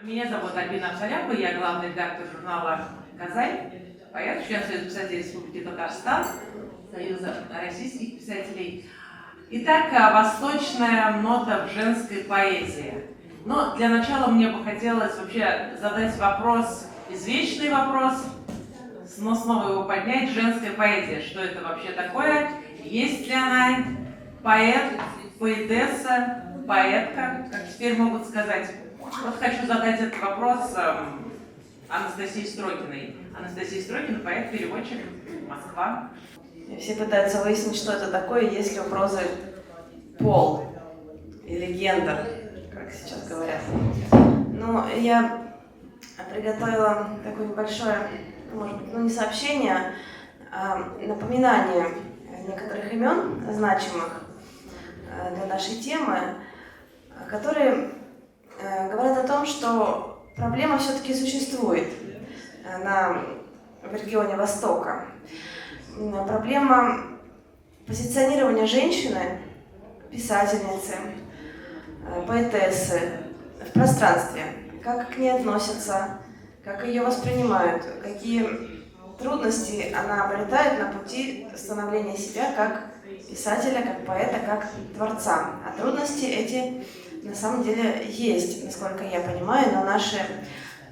Меня зовут Альбина Абсаляпова, я главный редактор журнала «Казань», поэт, член Союза писателей Республики Татарстан, Союза российских писателей. Итак, восточная нота в женской поэзии. Но для начала мне бы хотелось вообще задать вопрос, извечный вопрос, но снова его поднять: женская поэзия. Что это вообще такое? Есть ли она? Поэт, поэтесса, поэтка, как теперь могут сказать. Вот хочу задать этот вопрос Анастасии Строкиной. Анастасия Строкина, поэт, переводчик, Москва. Все пытаются выяснить, что это такое, есть ли у прозы пол или гендер, как сейчас говорят. Ну, я приготовила такое небольшое, может быть, не сообщение, а напоминание некоторых имен, значимых для нашей темы, которые говорят о том, что проблема все-таки существует в регионе Востока. Проблема позиционирования женщины, писательницы, поэтессы в пространстве, как к ней относятся, как ее воспринимают, какие трудности она обретает на пути становления себя как писателя, как поэта, как творца. А трудности эти на самом деле есть, насколько я понимаю, но наши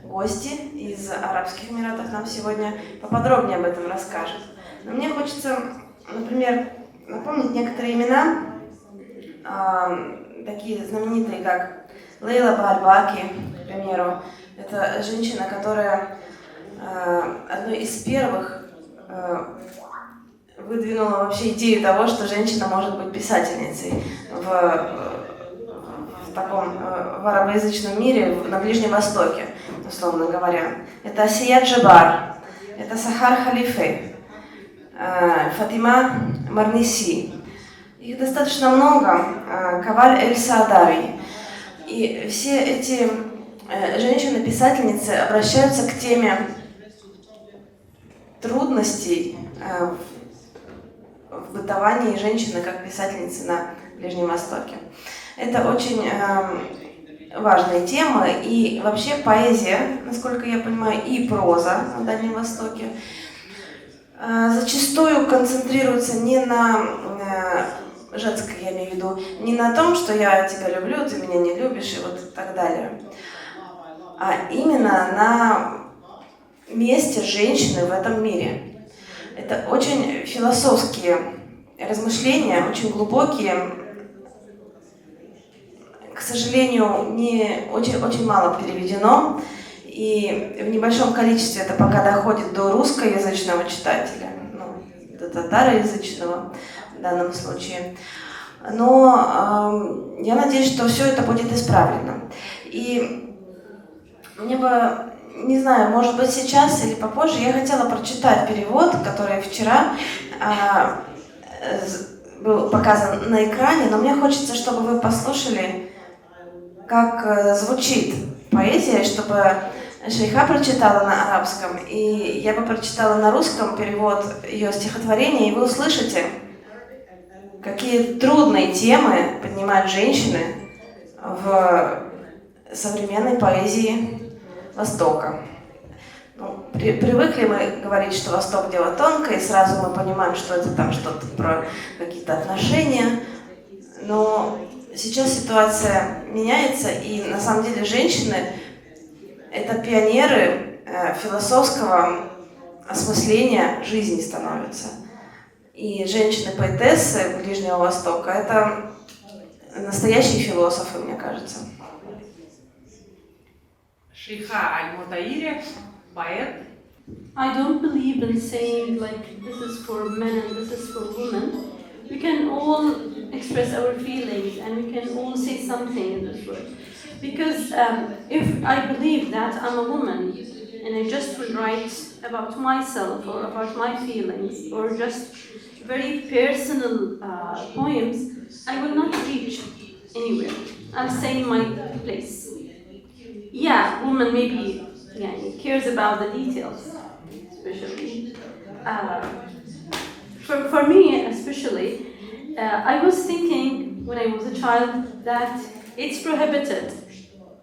гости из Арабских Эмиратов нам сегодня поподробнее об этом расскажут. Но мне хочется, например, напомнить некоторые имена, такие знаменитые, как Лейла Баальбаки, к примеру. Это женщина, которая одной из первых выдвинула вообще идею того, что женщина может быть писательницей в арабоязычном мире, на Ближнем Востоке, условно говоря. Это Асия Джабар, это Сахар Халифе, Фатима Марниси. Их достаточно много, Каваль Эль-Саадави. И все эти женщины-писательницы обращаются к теме трудностей в бытовании женщины как писательницы на Ближнем Востоке. Это очень важная тема, и вообще поэзия, насколько я понимаю, и проза на Дальнем Востоке зачастую концентрируется не на женской, я имею в виду, не на том, что я тебя люблю, ты меня не любишь и вот так далее, а именно на месте женщины в этом мире. Это очень философские размышления, очень глубокие. К сожалению, очень мало переведено, и в небольшом количестве это пока доходит до русскоязычного читателя, до татароязычного в данном случае. Но я надеюсь, что все это будет исправлено. И мне бы, не знаю, может быть сейчас или попозже, я хотела прочитать перевод, который вчера был показан на экране, но мне хочется, чтобы вы послушали, как звучит поэзия, чтобы Шейха прочитала на арабском, и я бы прочитала на русском перевод ее стихотворения, и вы услышите, какие трудные темы поднимают женщины в современной поэзии Востока. Привыкли мы говорить, что Восток – дело тонкое, и сразу мы понимаем, что это там что-то про какие-то отношения, но сейчас ситуация меняется, и на самом деле женщины – это пионеры философского осмысления жизни становятся. И женщины-поэтессы Ближнего Востока – это настоящие философы, мне кажется. Шейха Аль-Мутаири, поэт. I don't believe in saying like this is for men and this is for women. We can all express our feelings and we can all say something in this world. Because if I believe that I'm a woman and I just will write about myself or about my feelings or just very personal poems, I will not reach anywhere. I'll stay in my place. Yeah, woman maybe cares about the details, especially. For me, especially, I was thinking when I was a child that it's prohibited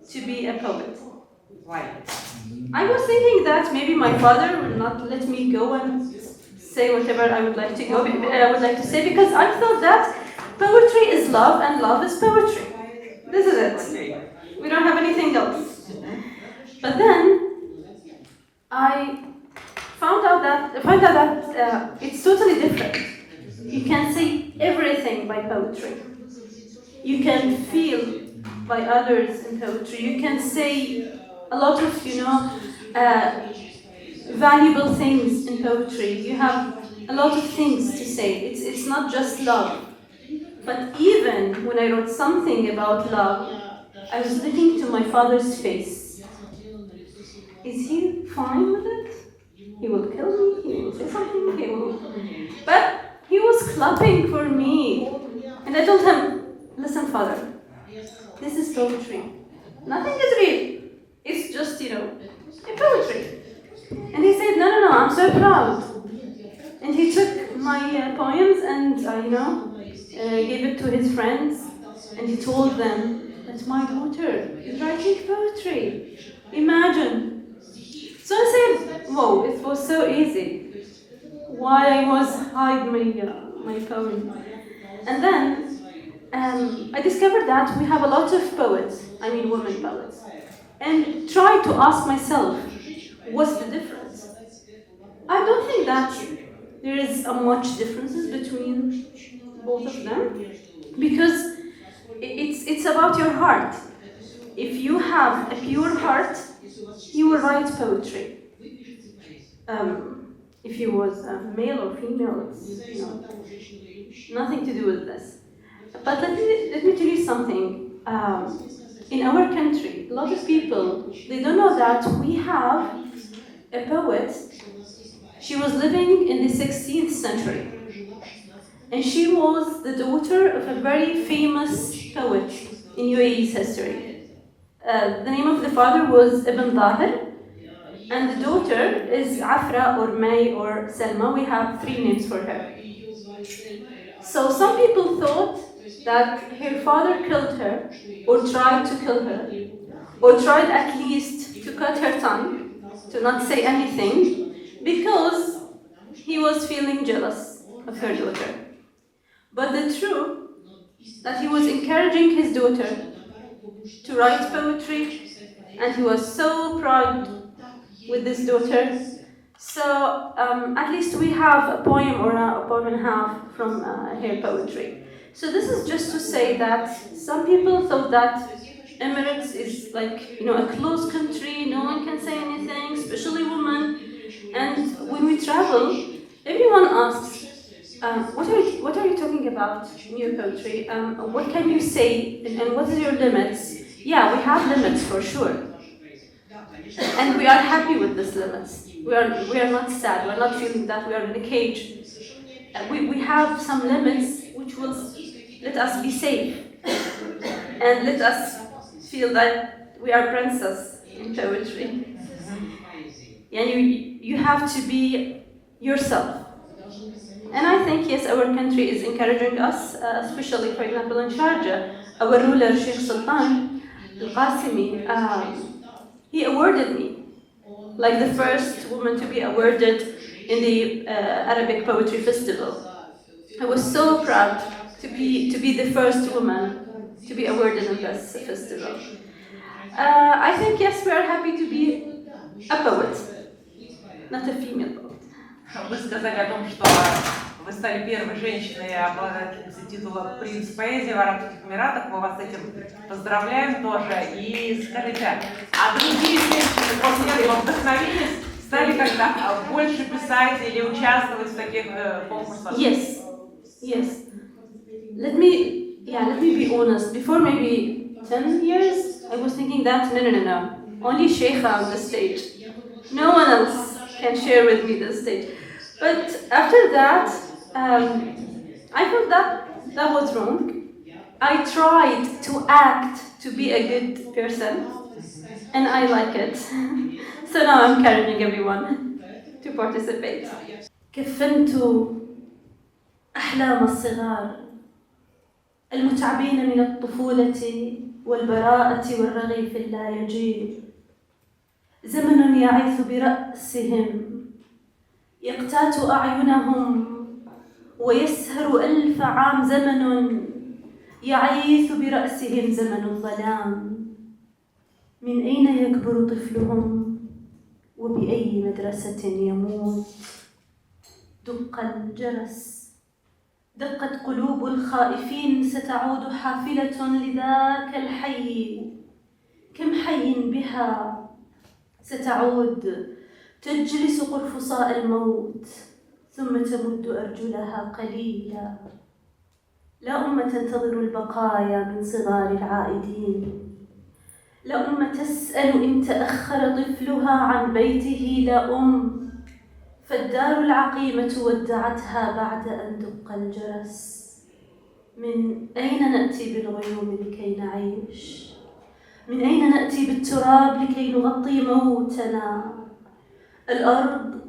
to be a poet. Why? I was thinking that maybe my father would not let me go and say whatever I would like to say, because I thought that poetry is love and love is poetry. This is it. Okay. We don't have anything else. But then I found out that it's totally different. You can say everything by poetry. You can feel by others in poetry. You can say a lot of, valuable things in poetry. You have a lot of things to say. It's not just love. But even when I wrote something about love, I was looking to my father's face. Is he fine with it? He will kill me, he will say something, he will... But he was clapping for me. And I told him, listen, father, this is poetry. Nothing is real. It's just, a poetry. And he said, no, I'm so proud. And he took my poems and, gave it to his friends. And he told them that my daughter is writing poetry. Imagine. So I said, whoa, it was so easy. Why I was hiding my poem. And then I discovered that we have a lot of poets, women poets. And tried to ask myself, what's the difference? I don't think that there is much differences between both of them, because it's about your heart. If you have a pure heart, you will write poetry. If you was male or female, it's nothing to do with this. But let me tell you something. In our country, a lot of people, they don't know that we have a poet. She was living in the 16th century. And she was the daughter of a very famous poet in UAE's history. The name of the father was Ibn Tahir, and the daughter is Afra or May or Selma. We have 3 names for her. So some people thought that her father killed her, or tried to kill her, or tried at least to cut her tongue, to not say anything, because he was feeling jealous of her daughter. But the truth that he was encouraging his daughter to write poetry, and he was so proud with this daughter. So at least we have a poem or a poem and a half from her poetry. So this is just to say that some people thought that Emirates is like, a closed country, no one can say anything, especially women. And when we travel, everyone asks, what are you talking about in your poetry? What can you say, and what are your limits? Yeah, we have limits for sure. And we are happy with these limits. We are not sad, we are not feeling that we are in a cage. We have some limits which will let us be safe and let us feel that we are princess in poetry. And you have to be yourself. And I think, yes, our country is encouraging us, especially, for example, in Sharjah, our ruler, Sheikh Sultan Al-Qasimi, he awarded me, like the first woman to be awarded in the Arabic Poetry Festival. I was so proud to be the first woman to be awarded in this festival. I think, yes, we are happy to be a poet, not a female poet. Вы сказали о том, что вы стали первой женщиной обладательницей титула «Принц поэзии» в Арабских Эмиратах. Мы вас с этим поздравляем тоже. И скажите, а другие женщины после этого вдохновились, стали как-то больше писать или участвовать в таких конкурсах? Yes. Let me be honest. Before maybe 10 years, I was thinking that no. Only Sheikha on the stage. No one else can share with me the stage. But after that, I felt that was wrong. I tried to act to be a good person, and I like it. So now I'm encouraging everyone to participate. كفنت أحلام الصغار المتعبين من الطفولة والبراءة والرغيف اللا يجيب يعيث برأسهم يقتات أعينهم ويسهر 1000 عام زمن يعيث برأسهم زمن الظلام. من أين يكبر طفلهم وبأي مدرسة يموت؟ دق الجرس، دقت قلوب الخائفين، ستعود حافلة لذاك الحي. كم حي بها ستعود تجلس قرفصاء الموت ثم تمد أرجلها قليلا. لا أم تنتظر البقايا من صغار العائدين، لا أم تسأل إن تأخر طفلها عن بيته، لا أم، فالدار العقيمة ودعتها بعد أن دق الجرس. من أين نأتي بالغيوم لكي نعيش؟ من أين نأتي بالتراب لكي نغطي موتنا؟ الأرض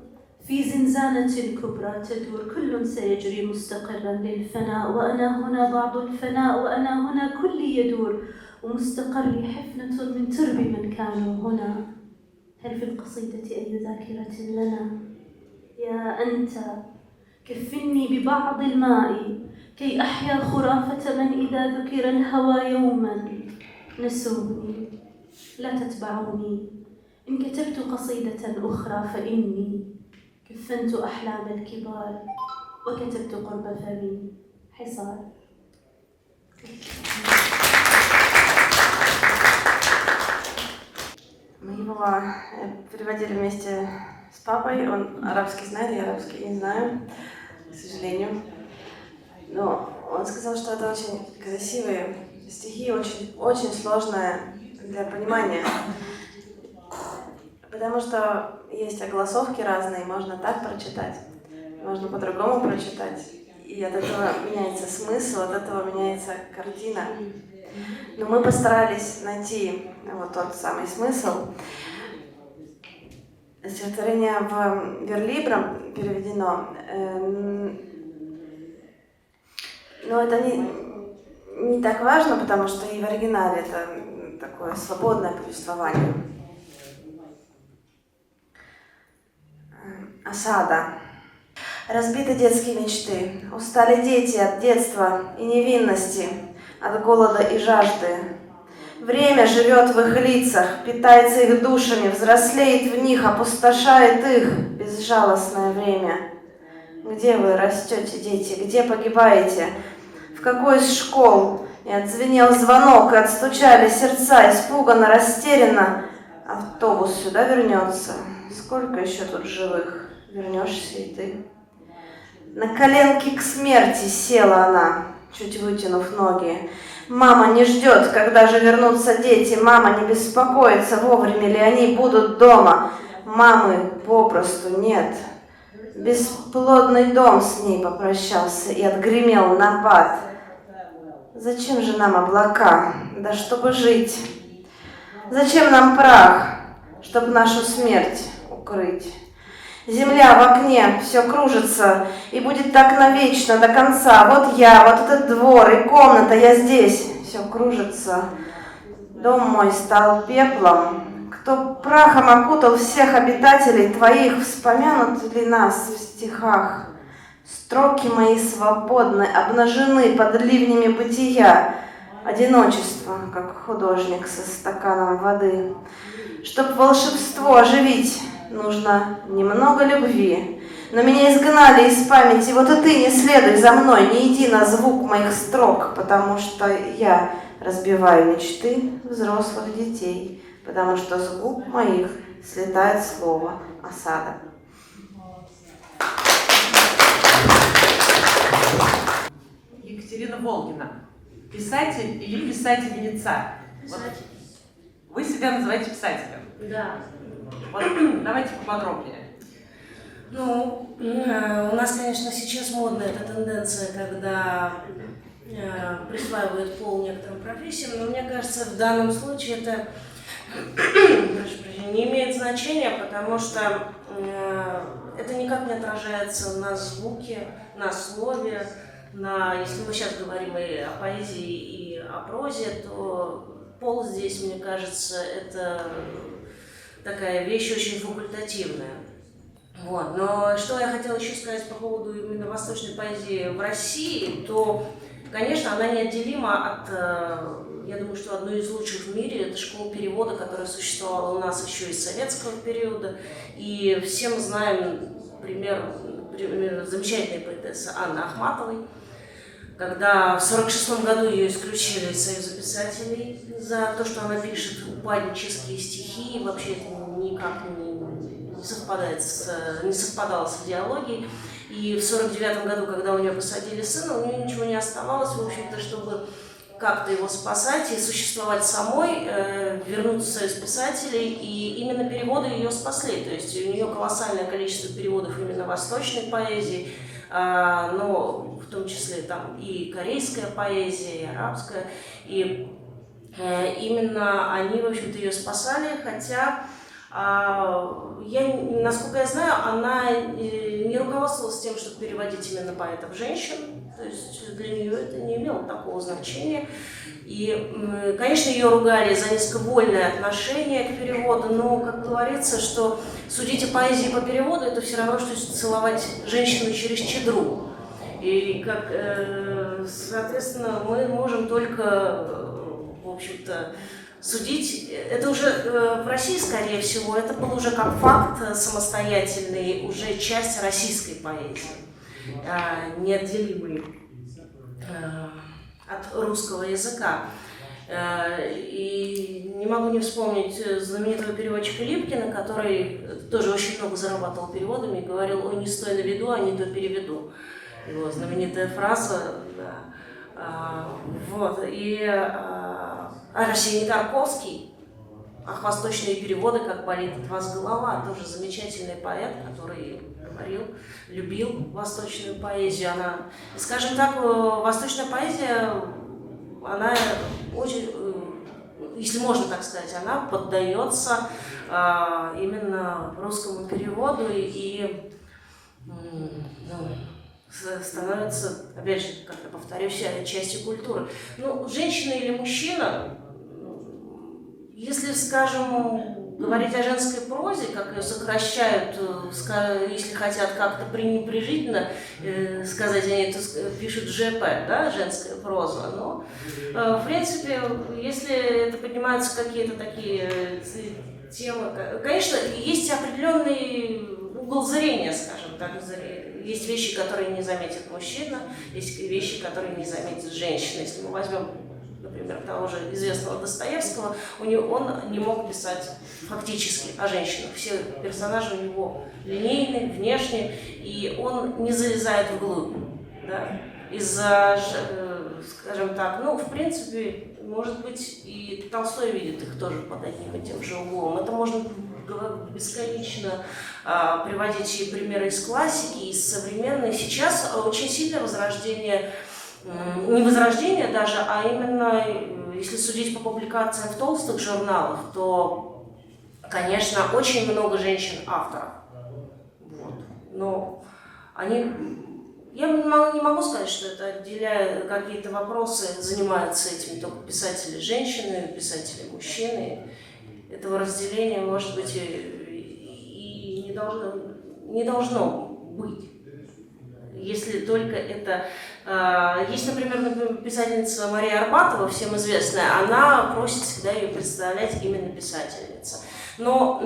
في زنزانة كبرى تدور، كل سيجري مستقرا للفناء، وأنا هنا بعض الفناء، وأنا هنا كل يدور، ومستقري حفنة من ترب من كانوا هنا. هل في القصيدة أي ذاكرة لنا؟ يا أنت كفني ببعض الماء كي أحيا خرافة من إذا ذكر الهوى يوما نسوني. لا تتبعوني، إن كتبت قصيدة أخرى فإني كفنت أحلام الكبار وكتبت قرب فمي حصار. Мы его переводили вместе с папой. Он арабский знает, я арабский не знаю, к сожалению. Но он сказал, что это очень красивые стихи, очень, очень сложное для понимания. Потому что есть огласовки разные, можно так прочитать, можно по-другому прочитать. И от этого меняется смысл, от этого меняется картина. Но мы постарались найти вот тот самый смысл. Стихотворение в верлибром переведено, но это не так важно, потому что и в оригинале это такое свободное повествование. Осада. Разбиты детские мечты, устали дети от детства и невинности, от голода и жажды. Время живет в их лицах, питается их душами, взрослеет в них, опустошает их безжалостное время. Где вы растете, дети, где погибаете? В какой из школ? И отзвенел звонок, и отстучали сердца, испуганно, растерянно. Автобус сюда вернется. Сколько еще тут живых? Вернешься и ты. На коленки к смерти села она, чуть вытянув ноги. Мама не ждет, когда же вернутся дети. Мама не беспокоится, вовремя ли они будут дома. Мамы попросту нет. Бесплодный дом с ней попрощался и отгремел напад. Зачем же нам облака? Да чтобы жить. Зачем нам прах? Чтоб нашу смерть укрыть. Земля в окне, все кружится, и будет так навечно, до конца. Вот я, вот этот двор и комната, я здесь, все кружится. Дом мой стал пеплом. Кто прахом окутал всех обитателей твоих, вспомянут ли нас в стихах? Строки мои свободны, обнажены под ливнями бытия. Одиночество, как художник со стаканом воды. Чтоб волшебство оживить, нужно немного любви. Но меня изгнали из памяти, вот и ты не следуй за мной, не иди на звук моих строк, потому что я разбиваю мечты взрослых детей, потому что с губ моих слетает слово осада. Екатерина Волгина. Писатель или писательница? Вот. Вы себя называете писателем? Да. Вот, давайте поподробнее. Ну, у нас, конечно, сейчас модная эта тенденция, когда присваивают пол некоторым профессиям, но мне кажется, в данном случае это не имеет значения, потому что это никак не отражается на звуке, на слове, если мы сейчас говорим и о поэзии, и о прозе, то пол здесь, мне кажется, это такая вещь очень факультативная. Вот. Но что я хотела еще сказать по поводу именно восточной поэзии в России, то, конечно, она неотделима от, я думаю, что одной из лучших в мире, это школа перевода, которая существовала у нас еще из советского периода. И все мы знаем пример замечательной поэтессы Анны Ахматовой, когда в 1946 году ее исключили из Союза писателей за то, что она пишет упаднические стихи, и вообще это никак не совпадало с идеологией. И в 1949 году, когда у нее посадили сына, у нее ничего не оставалось, в общем-то, чтобы как-то его спасать и существовать самой, вернуться в Союз писателей, и именно переводы ее спасли. То есть у нее колоссальное количество переводов именно восточной поэзии, но в том числе там и корейская поэзия, и арабская, и именно они, в общем-то, ее спасали, хотя, насколько я знаю, она не руководствовалась тем, чтобы переводить именно поэтов женщин, то есть для нее это не имело такого значения. И, конечно, ее ругали за низковольное отношение к переводу, но, как говорится, что судить о поэзии по переводу, это все равно, что целовать женщину через чадру. И, соответственно, мы можем только, в общем-то, судить. Это уже в России, скорее всего, это был уже как факт самостоятельный, уже часть российской поэзии, неотделимый от русского языка. И не могу не вспомнить знаменитого переводчика Липкина, который тоже очень много зарабатывал переводами и говорил: «Ой, не стой на виду, а не то переведу». Его знаменитая фраза, да. Вот. И Арсений Тарковский, «Ах, восточные переводы, как болит от вас голова», тоже замечательный поэт, который говорил, любил восточную поэзию. Она, скажем так, восточная поэзия, она очень, если можно так сказать, она поддается именно русскому переводу и становится, опять же, как я повторюсь, частью культуры. Ну, женщина или мужчина, если, скажем, говорить о женской прозе, как ее сокращают, если хотят как-то пренебрежительно сказать, они пишут ЖП, да, женская проза, но, в принципе, если это поднимаются какие-то такие темы, конечно, есть определенный угол зрения, скажем так, есть вещи, которые не заметит мужчина, есть вещи, которые не заметит женщина. Если мы возьмем, например, того же известного Достоевского, он не мог писать фактически о женщинах. Все персонажи у него линейные, внешние, и он не залезает вглубь. Да? Из-за, скажем так, в принципе, может быть, и Толстой видит их тоже под одним и тем же углом. Это можно бесконечно приводить и примеры из классики, из современной. Сейчас очень сильное возрождение, не возрождение даже, а именно, если судить по публикациям в толстых журналах, то, конечно, очень много женщин-авторов. Вот. Но они... Я не могу сказать, что это, отделяя какие-то вопросы, занимаются этим только писатели-женщины, писатели-мужчины. Этого разделения, может быть, и не должно быть. Если только это... Есть, например, писательница Мария Арбатова, всем известная, она просит всегда ее представлять именно писательница. Но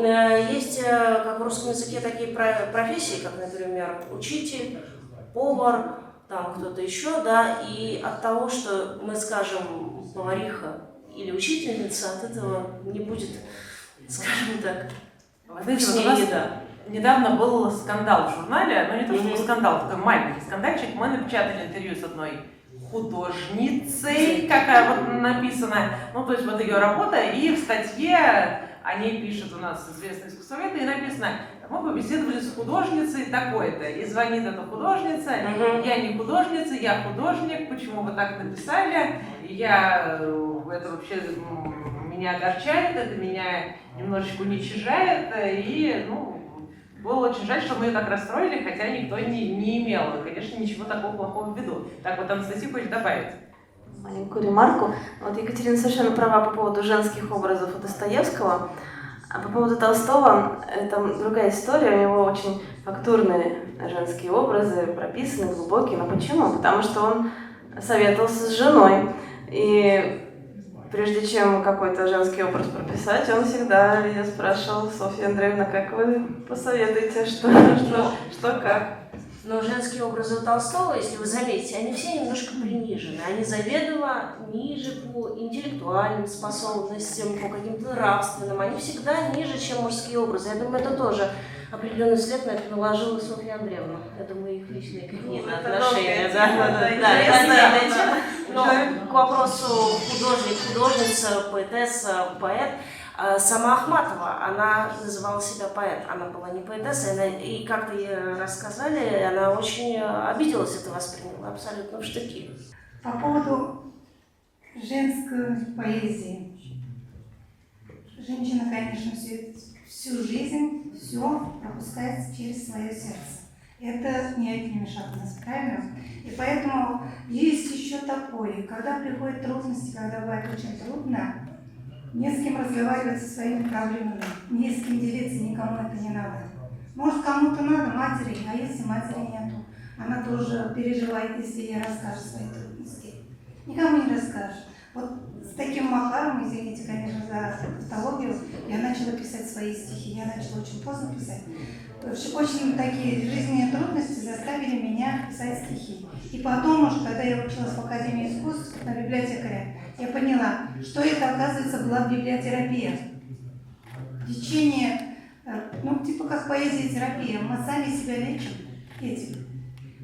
есть, как в русском языке, такие профессии, как, например, учитель, повар, там кто-то еще, да, и от того, что мы скажем повариха или учительница, от этого не будет, скажем так, вкуснее еда. Недавно был скандал в журнале, но не то, что скандал, такой маленький скандальчик. Мы напечатали интервью с одной художницей, какая вот написана, то есть вот ее работа, и в статье о ней пишет у нас известный искусствовед, и написано: мы побеседовали с художницей такой-то, и звонит эта художница, я не художница, я художник, почему вы так написали, это вообще меня огорчает, это меня немножечко уничижает, и, было очень жаль, что мы ее так расстроили, хотя никто не имел, конечно, ничего такого плохого в виду. Так вот, Анастасия, хочешь добавить? Маленькую ремарку. Вот Екатерина совершенно права по поводу женских образов у Достоевского. А по поводу Толстого, там другая история, у него очень фактурные женские образы, прописаны, глубокие. Но почему? Потому что он советовался с женой. И прежде чем какой-то женский образ прописать, он всегда ее спрашивал: Софья Андреевна, как вы посоветуете, что как? Но женские образы у Толстого, если вы заметите, они все немножко принижены. Они заведомо ниже по интеллектуальным способностям, по каким-то нравственным. Они всегда ниже, чем мужские образы. Я думаю, это тоже определенный след на это наложила Софья Андреевна. Я думаю, их личные какие-то отношения. Но к вопросу художник, художница, поэтесса, поэт. Сама Ахматова, она называла себя поэт, она была не поэтессой, и как-то ей рассказали, она очень обиделась, это восприняла абсолютно в штыки. По поводу женской поэзии. Женщина, конечно, всю жизнь все пропускает через свое сердце. Это не отнимешь от нас, правильно? И поэтому есть еще такое, когда приходят трудности, когда бывает очень трудно, не с кем разговаривать со своими проблемами, не с кем делиться, никому это не надо. Может, кому-то надо, матери, а если матери нету, она тоже переживает, если ей расскажет свои трудности. Никому не расскажешь. Вот с таким макаром, извините, конечно, за тавтологию, я начала писать свои стихи. Я начала очень поздно писать. Очень такие жизненные трудности заставили меня писать стихи. И потом уже, когда я училась в Академии искусств на библиотекаря, я поняла, что это, оказывается, была библиотерапия. Течение, типа как поэзия-терапия. Мы сами себя лечим этим.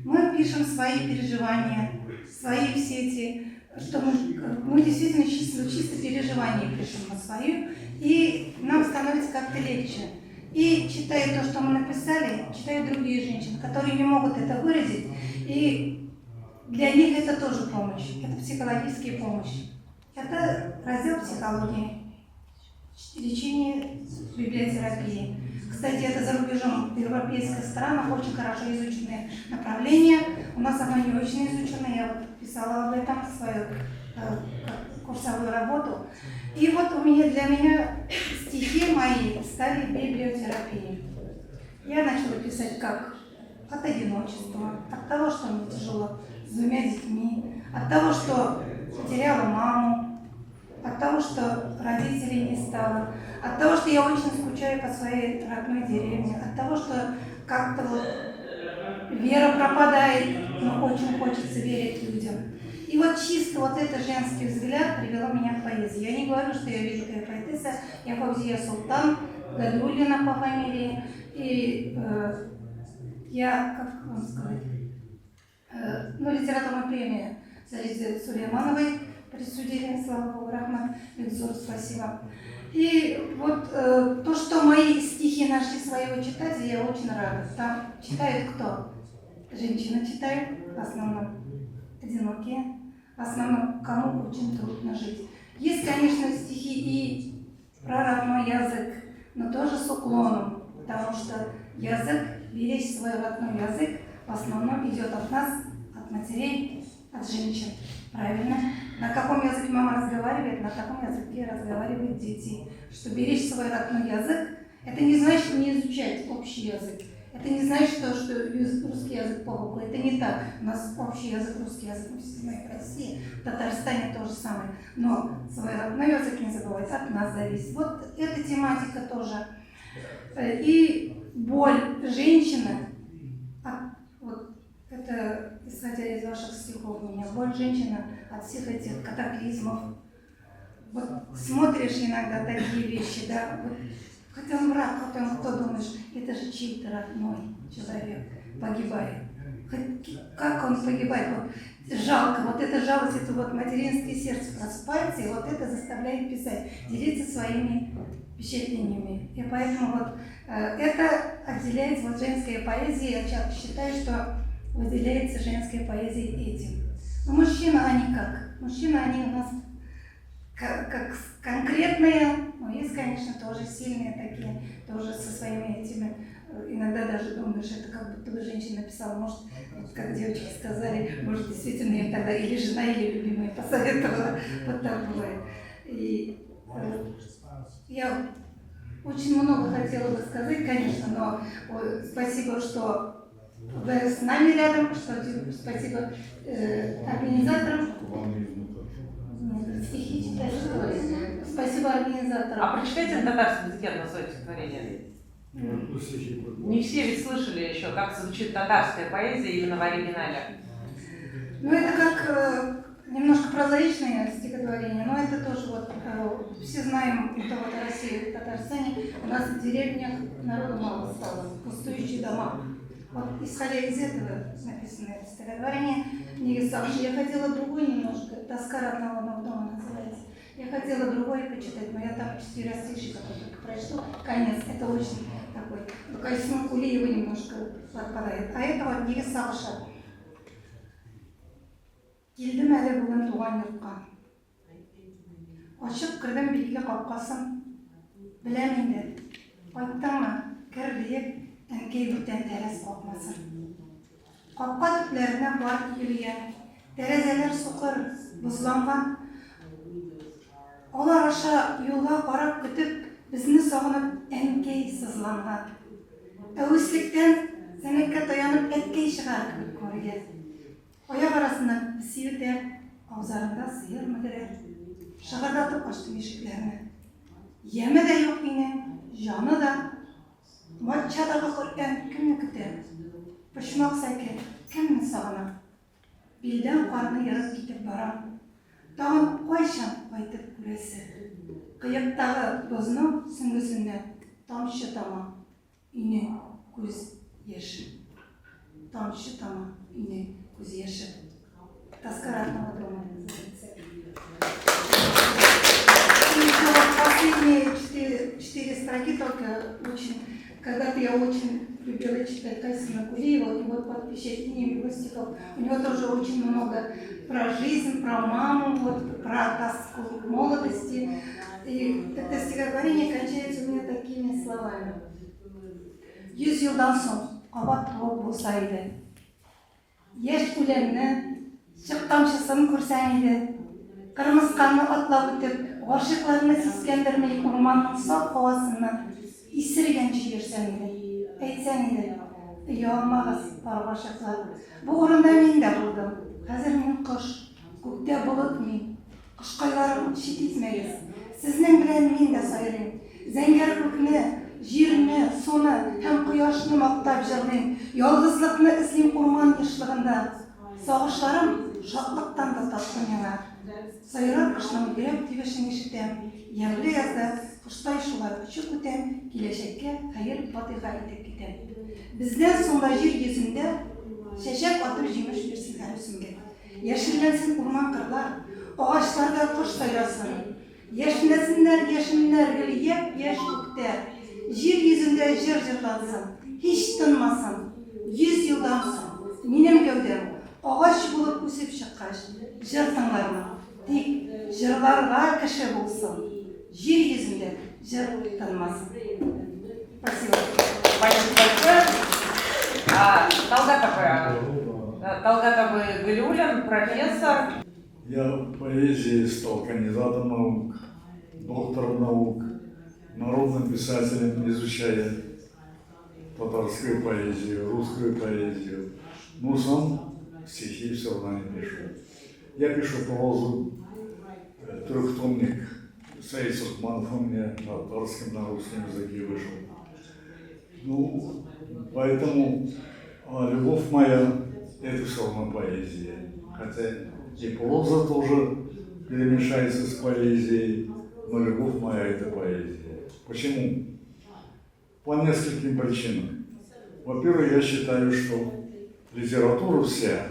Мы пишем свои переживания, свои все эти, что мы действительно чисто переживания пишем на свою, и нам становится как-то легче. И читая то, что мы написали, читают другие женщины, которые не могут это выразить, и для них это тоже помощь, это психологическая помощь. Это раздел психологии, лечение, библиотерапии. Кстати, это за рубежом, в европейских странах очень хорошо изученное направление. У нас оно не очень изучено, я вот писала об этом свою курсовую работу. И вот для меня стихи мои стали библиотерапией. Я начала писать как от одиночества, от того, что мне тяжело с 2 детьми, от того, что потеряла маму, от того, что родителей не стало, от того, что я очень скучаю по своей родной деревне, от того, что как-то вот вера пропадает, но очень хочется верить людям. И вот чисто вот этот женский взгляд привел меня к поэзии. Я не говорю, что я великая поэтесса, я Фавзия Султан, Гадуллина по фамилии, и я, как вам сказать, литературная премия Заризы Сулеймановой присудили, слава Богу, Рахмат Бекзор, спасибо. И вот то, что мои стихи нашли своего читателя, я очень рада. Там читают кто? Женщины читают, в основном одинокие, в основном кому очень трудно жить. Есть, конечно, стихи и про родной язык, но тоже с уклоном, потому что язык, беречь свой родной язык, в основном идет от нас, от матерей, от женщин. Правильно? На каком языке мама разговаривает, на таком языке разговаривают дети. Что беречь свой родной язык, это не значит не изучать общий язык. Это не значит, что русский язык по боку. Это не так. У нас общий язык, русский язык, мы все знаем в России, в Татарстане то же самое. Но свой родной язык не забывать, от нас зависит. Вот эта тематика тоже. И боль женщины, вот это, исходя из ваших стихов, у меня боль женщины от всех этих катаклизмов. Вот смотришь иногда такие вещи, да, вот, хотя он враг, хотя он кто, думаешь, это же чей-то родной человек погибает. Как он погибает? Вот, жалко, вот эта жалость, это вот материнское сердце просыпается, и вот это заставляет писать, делиться своими впечатлениями. И поэтому вот это отделяется, вот женская поэзия, я считаю, что выделяется женская поэзия этим. Но мужчины, они как? Мужчины, они у нас как конкретные, но есть, конечно, тоже сильные такие, тоже со своими этими, иногда даже думаешь, это как будто бы женщина написала, может, вот как девочки сказали, может, действительно им тогда или жена, или любимая посоветовала, вот так бывает. И я Очень много хотела бы сказать, конечно, но спасибо, что вы с нами рядом, спасибо организаторам. Стихи читать, что ли? Спасибо организаторам. А прочитайте на татарском языке одно свое стихотворение. Не все ведь слышали еще, как звучит татарская поэзия именно в оригинале. Ну, это как немножко прозаичное стихотворение, но это тоже вот, все знаем, это вот Россия, в Татарстане, у нас в деревнях народу мало стало, пустующие дома. Вот исходя из этого написано это стихотворение. Я хотела другой немножко, «Тоска родного дома» называется. Я хотела другой почитать, но я там 4 стишка только прочту. Конец, это очень такой, Кайсун Кулиева немножко подпадает. А это вот «Негіз сағышы». Келдім әлі бүгін туған йұртқа. Ашып кірдім бикле қапқасын. Білем енді, қайттың ма, кір дейіп, әнкей бүртен тәрес қопмасын. Қапқа түплеріне бар күйілген, тәрезелер суқыр, бұзланған. Олар аша юлға қарап күтіп, бізні сағынып әнкей сызланған. Әуісліктен сәнекке таянып әткей шығар күтіп көрген. Аяқ арасынан піси өтер, аузарында сиыр мүдірер. Шығырдатып аштым ешіклеріне. Емі де жоқ менен, жаны да. Матчадағы құртан кімні күтер? Пышмақ сәке кімні сағына? Белден қарны еріп кетіп барам. Тағын қойшан қайтып көресі. Қиықтағы бұзыны сүңгісінен тамшы тама, үйне көз еші. Тамшы тама, үйне көз еші. Тоска родного дома называется. Последние 4 строки только очень, когда-то я очень любила читать Кайсуна Кулиева, и вот под впечатлением его стихов. У него тоже очень много про жизнь, про маму, вот, про тоску молодости. И это стихотворение кончается у меня такими словами. 100 жылдан соң қабат туып болса еді. Еш өлеңні, шық тамшысын көрсәң еді. Қырмызқаны атлап өтіп, ғашиқларны сескендірмей орманның саф һавасынан исергенше йөрсәң еді. Әйтсәң еді, ұялмағыз бар ғашиқлар. Бұл орында мен де болдым. Қазір мен қыш, көкте бұлыт мен. Қышқайларым шет етмәгіз. Сізнің білән мен де сайрайым. Зәңгәр көкне, жерне, соны һәм кояшны мактап җырлыйм. Ялгызлыкны эзлим урман ешлыгында. Сагышларым шатлыктан да татлы миңа. Сайрар кышның йөрәк тибешен ишетәм. Ямьле язда кыштай шулай очып үтәм, киләчәккә хәер-фатиха итеп китәм. Бездән соңда җир йөзендә чәчәк атып җимеш бирсен һәр үсемгә. Яшелләнсен урман кырлар, агачларда кош сайрасын. Яшнәсеннәр, яшеннәр гел яп-яшь күктә. Җир йөзендә җыр җырлансын, һич тынмасын. 100 елдан соң минем гәүдәм агач булып үсеп чыккач, җыр тыңлармын. Тик җырларга кеше булсын. Җир йөзендә җыр тынмасын. Спасибо. Спасибо большое. Талгат Галиуллин, профессор. Я в поэзии стал кандидатом наук, доктором наук, народным писателем, изучая татарскую поэзию, русскую поэзию. Но сам стихи все равно не пишу. Я пишу прозу, трехтомник Саид Сухманов у меня на татарском, на русском языке вышел. Ну, поэтому любовь моя – это все равно поэзия. Хотя и проза тоже перемешается с поэзией, но любовь моя – это поэзия. Почему? По нескольким причинам. Во-первых, я считаю, что литература вся,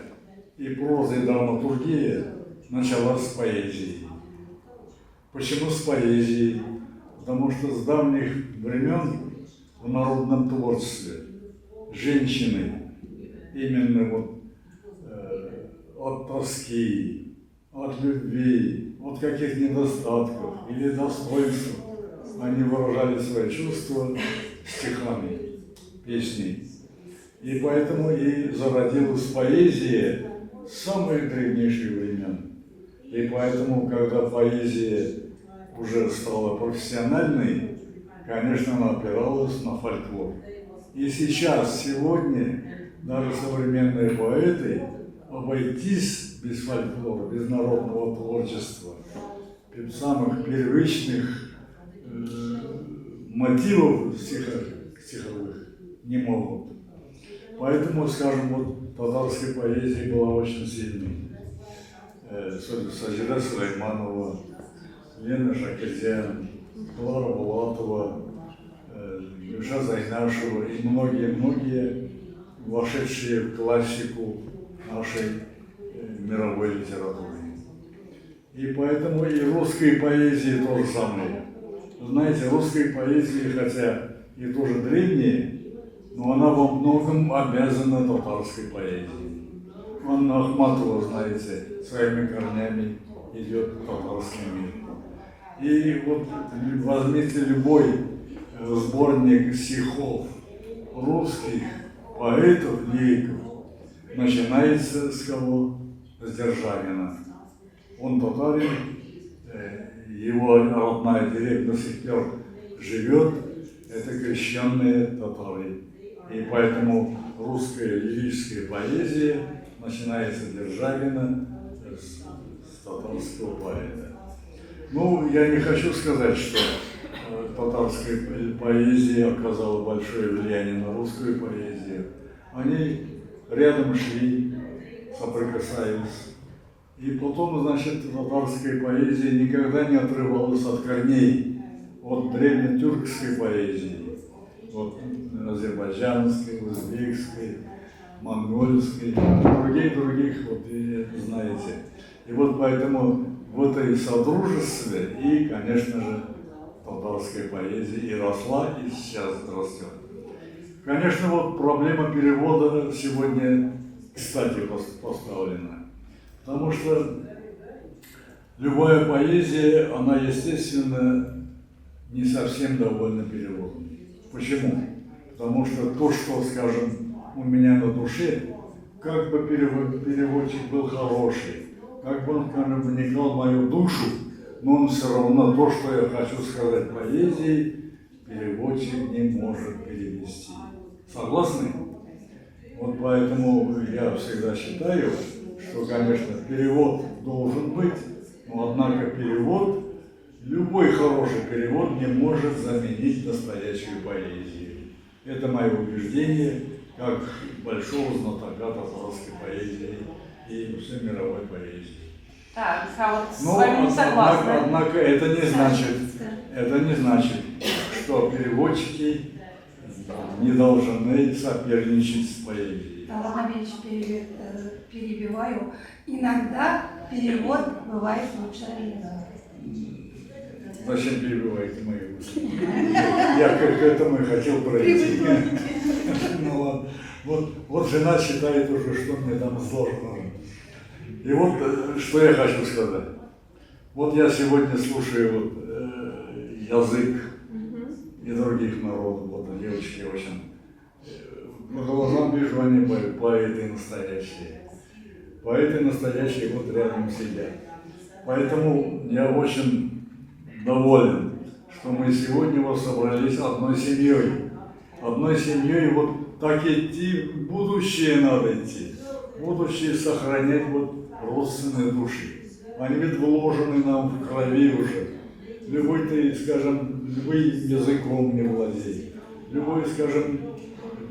и проза, и драматургия началась с поэзии. Почему с поэзией? Потому что с давних времен в народном творчестве женщины именно вот от тоски, от любви, от каких недостатков или достоинств они выражали свои чувства стихами, песней. И поэтому и зародилась поэзия с самых древнейших времен. И поэтому, когда поэзия уже стала профессиональной, конечно, она опиралась на фольклор. И сейчас, сегодня, даже современные поэты обойтись без фольклора, без народного творчества, без самых первичных мотивов стиховых не могут. Поэтому, скажем, вот татарская поэзия была очень сильной. Саджида Сулейманова, Лена Шакирзян, Клара Булатова, Люша Зайнашева и многие-многие, вошедшие в классику нашей мировой литературы. И поэтому и русской поэзии то же самое. Знаете, русской поэзии, хотя и тоже древние, но она во многом обязана татарской поэзии. Анна Ахматова, знаете, своими корнями идет в татарский мир. И вот возьмите любой сборник стихов русских поэтов, лириков, начинается с кого? С Державина. Он татарин, его родная деревня до сих пор живет, это крещенные татары. И поэтому русская лирическая поэзия начинается с Державина, с татарского поэта. Ну, я не хочу сказать, что татарская поэзия оказала большое влияние на русскую поэзию. Они рядом шли, соприкасаясь. И потом, значит, татарская поэзия никогда не отрывалась от корней, от древнетюркской поэзии, от азербайджанской, узбекской, монгольской, других, вот, и знаете. И вот поэтому в этой содружестве и, конечно же, татарская поэзия и росла, и сейчас растет. Конечно, вот проблема перевода сегодня, кстати, поставлена. Потому что любая поэзия, она, естественно, не совсем довольна переводом. Почему? Потому что то, что, скажем, у меня на душе, как бы переводчик был хороший, как бы он, скажем, вникал в мою душу, но он все равно то, что я хочу сказать поэзией, переводчик не может перевести. Согласны? Вот поэтому я всегда считаю, что, конечно, перевод должен быть, но однако перевод, любой хороший перевод не может заменить настоящую поэзию. Это мое убеждение, как большого знатока татарской поэзии и всей мировой поэзии. Так, а вот с Но, вами не согласна. однако это не значит, что переводчики не должны соперничать с поэзией. Ладно, перебиваю. Иногда перевод бывает лучше оригинала. Зачем перебиваете мои мысли? Я к этому и хотел пройти. Ну ладно. Вот жена считает уже, что мне там сложно. И вот что я хочу сказать. Вот я сегодня слушаю язык и других народов. Вот девочки очень. По глазам вижу, они поэты настоящие. Поэты настоящие вот рядом сидят. Поэтому я очень доволен, что мы сегодня вот собрались одной семьей. Одной семьей вот так идти, в будущее надо идти. В будущее сохранять вот родственные души. Они ведь вложены нам в крови уже. Любой ты, скажем, любой языком не владеет. Любой, скажем,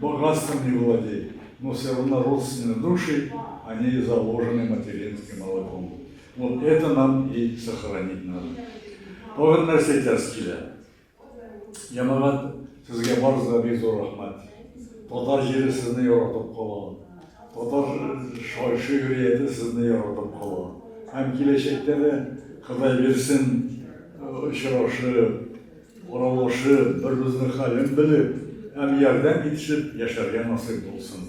богатством не владеет. Но все равно родственные души, они заложены материнским молоком. Вот это нам и сохранить надо. Doğru нәрсе тәскилә. Ямагат сезгә барза бик зур рәхмәт. Татар җире сезне яратып кала. Татар шигърияте сезне яратып кала. Һәм киләчәктә дә Ходай бирсен очрашып, аралашып, бер-берне хәлен белеп, һәм ярдәм итешеп яшәргә насыйп булсын.